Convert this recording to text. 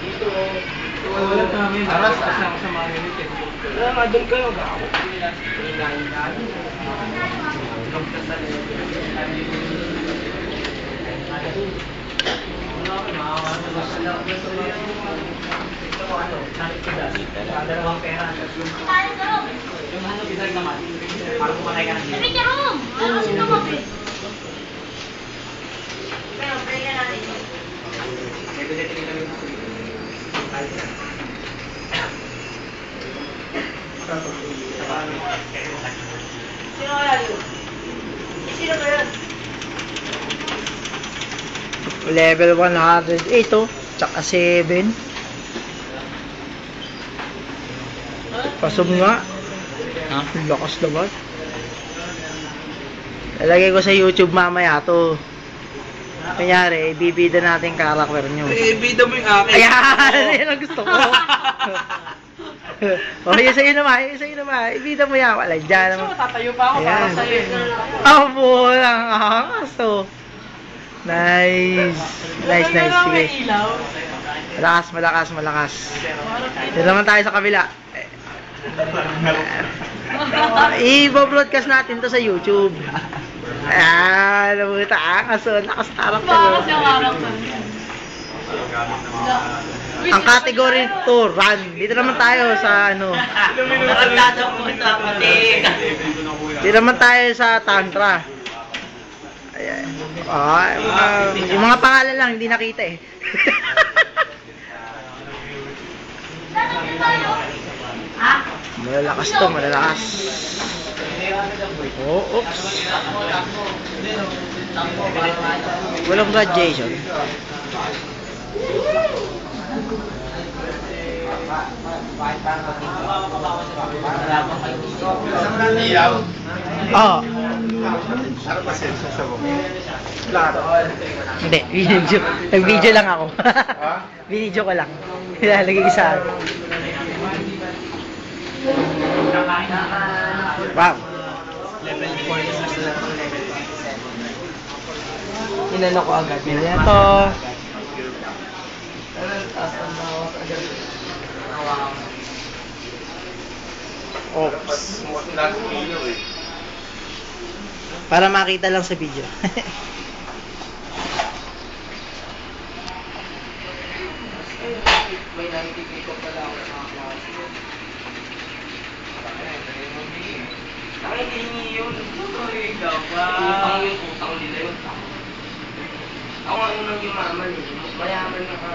Dito. Wala namin. Aras Kasama sa mga unit eh. Wala nga, doon kayo. Ako. Dalawang pera. Yung ano, bisag naman. Para kumakay ka ng Sabi niya, Rom! Ano si tumabi? Pero, pray ka natin. May pinitingin kami sa sige. Sino kaya yun? Sino ba yun? Level 108 oh. Tsaka 7. Pasok nga. Ah, lakas naman. Lalagay ko sa YouTube mamaya to. Kanyari, ibibida natin karakter nyo. Eh, bida mo yung akin. Ayan! Yan ang gusto ko. Oh, yun sa'yo naman. Yun sa'yo naman. Ibida mo yan. Wala dyan naman. Tatayo pa ako para Ayan. sa'yo. Oh, bulang angas oh. Nice. Nice, nice. Sige. Malakas, malakas, malakas. Dito naman tayo sa kabila. I-broadcast natin to sa YouTube. Ayan, nabuta angas oh. Lakas harap to. Ang category to, run. Dito naman tayo sa ano. Nakagdadang mo ito, pati. Dito naman tayo sa Tantra. Ayan. Ah, yung mga pangalan lang, hindi nakita eh. Malalakas to, malalakas. Oh, oops. Walang graduation. Oh. Hindi, video. Nag-video lang ako. Video ko lang. Ilalagay ko sa akin. Wow. Level 4 na sa level 7. Inano ko agad. Ganyan to. Oops. Para makita lang sa video. May nakikita ko pala ako sa mga klase. Nakikihingi yun. Ikaw ba? Utang nila yun. Ako ang unang yumaman eh. Mayaman na ka.